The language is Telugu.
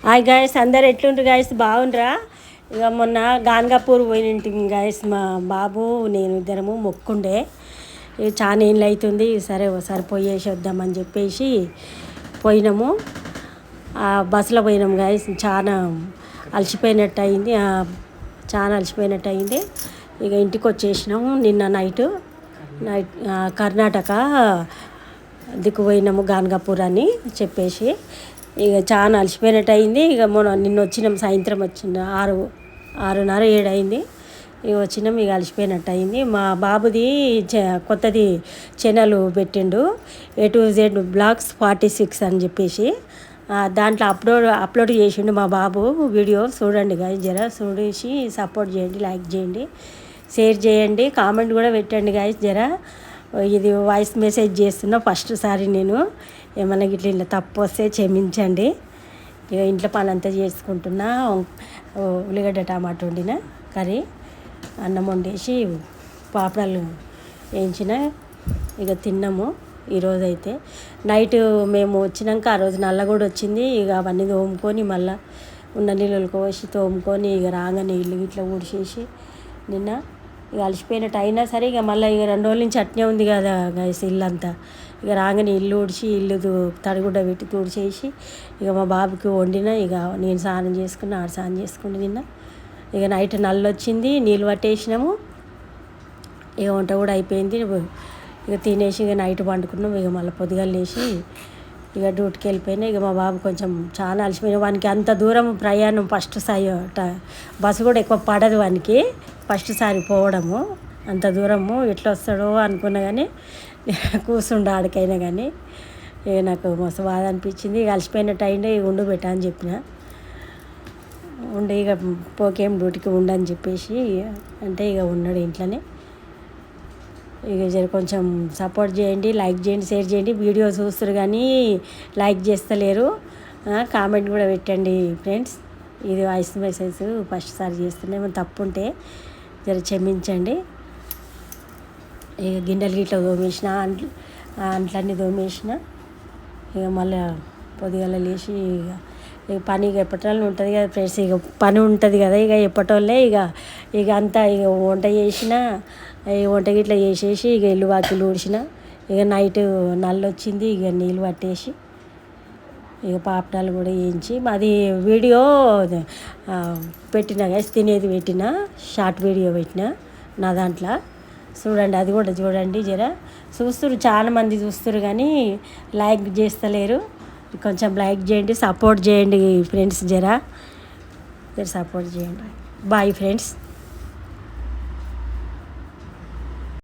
హాయ్ గాయస్, అందరు ఎట్లుంటారు గాయస్? బాగుండ్రా? ఇక మొన్న గాన్గాపూర్ పోయినంటిమి గాయస్. మా బాబు నేను ఇద్దరము మొక్కుండే. ఇక చాలా ఏళ్ళు అవుతుంది, సరే ఒకసారి పోయేసి వద్దామని చెప్పేసి పోయినాము. బస్సులో పోయినాము గాయస్. చాలా అలసిపోయినట్టు అయింది, ఇక ఇంటికి వచ్చేసినాము. నిన్న నైట్ కర్ణాటక దిక్కు పోయినాము, గాన్గాపూర్ అని చెప్పేసి. ఇక చాలా అలసిపోయినట్టు అయింది. ఇక నిన్న వచ్చినాం, సాయంత్రం వచ్చిన 6:30 7 అయింది. ఇక వచ్చినాం, ఇక అలసిపోయినట్టు అయింది. మా బాబుది కొత్తది ఛానల్ పెట్టిండు, A to Z Vlogs 46 అని చెప్పేసి. దాంట్లో అప్లోడ్ చేసిండు మా బాబు. వీడియో చూడండి గాయస్, జర చూడేసి సపోర్ట్ చేయండి, లైక్ చేయండి, షేర్ చేయండి, కామెంట్ కూడా పెట్టండి గాయస్. జర ఇది వాయిస్ మెసేజ్ చేస్తున్నా ఫస్ట్ సారి. నేను ఏమన్నా ఇట్లా తప్పు వస్తే క్షమించండి. ఇక ఇంట్లో పని అంతా చేసుకుంటున్నా. ఉల్లిగడ్డ టమాటా వండిన కర్రీ, అన్నం వండేసి పాపడాలు వేయించిన, ఇక తిన్నాము. ఈరోజైతే నైట్ మేము వచ్చినాక ఆ రోజు నల్ల కూడా వచ్చింది. ఇక అవన్నీ తోముకొని మళ్ళీ ఉన్న నీళ్ళు కోసి తోముకొని ఇక రాగానే ఇల్లు ఇట్లా ఊడిచేసి నిన్న ఇక అలసిపోయినట్టు అయినా సరే ఇక మళ్ళీ ఇక 2 రోజుల నుంచి అట్నే ఉంది కదా గైస్ ఇల్లు అంతా. ఇక రాగానే ఇల్లు ఊడిచి తడిగుడ్డ పెట్టి తుడిచేసి ఇక మా బాబుకి వండిన. ఇక నేను స్నానం చేసుకుని ఆడ స్నానం చేసుకుని నిన్న. ఇక నైట్ నల్లు వచ్చింది, నీళ్ళు పట్టేసినాము. ఇక వంట కూడా అయిపోయింది. ఇక తినేసి ఇక నైట్ పండుకున్నాం. ఇక మళ్ళీ పొద్దుగాల లేచి ఇక డ్యూటీకి వెళ్ళిపోయినా. ఇక మా బాబు కొంచెం చాలా అలసిపోయినా. వానికి అంత దూరం ప్రయాణం ఫస్ట్ సారి, బస్సు కూడా ఎక్కువ పడదు వానికి, ఫస్ట్ సారి పోవడము అంత దూరము. ఎట్లా వస్తాడో అనుకున్నా కానీ కూర్చుండ ఆడికైనా కానీ. ఇక నాకు మస్తు బాధ అనిపించింది. ఇక అలసిపోయినట్టు అయిండే, ఇక ఉండు పెట్టా అని చెప్పిన. ఉండి ఇక పోకేం డ్యూటీకి ఉండని చెప్పేసి అంటే ఇక ఉన్నాడు ఇంట్లోనే. ఇక జర కొంచెం సపోర్ట్ చేయండి, లైక్ చేయండి, షేర్ చేయండి. వీడియో చూస్తారు కానీ లైక్ చేస్తలేరు, కామెంట్ కూడా పెట్టండి ఫ్రెండ్స్. ఇది వాయిస్ మెసేజ్ ఫస్ట్ సారి చేస్తున్నా, ఏమైనా తప్పు ఉంటే జర క్షమించండి. ఇక గిన్నెలు గిట్ల తోమేసిన, అంట్లన్నీ తోమేసిన. ఇక మళ్ళీ పొద్దుగాల లేచి ఇక పని ఇక ఎప్పటివల్ల ఉంటుంది కదా ఫ్రెండ్స్. ఇక పని ఉంటుంది కదా, ఇక ఎప్పటివల్లే ఇక అంతా ఇక వంట చేసిన, వంట గిట్ల చేసేసి ఇక ఇల్లు వాకిలు ఊడ్చిన. ఇక నైట్ నల్లు వచ్చింది, ఇక నీళ్ళు పట్టేసి ఇక పాపడాలు కూడా వేయించి మాది వీడియో పెట్టిన గైస్, తినేది పెట్టిన, షార్ట్ వీడియో పెట్టిన నా దాంట్లో. చూడండి, అది కూడా చూడండి. జర చూస్తున్నారు, చాలా మంది చూస్తారు కానీ లైక్ చేస్తలేరు. కొంచెం లైక్ చేయండి, సపోర్ట్ చేయండి ఫ్రెండ్స్. జర సపోర్ట్ చేయండి. Bye friends.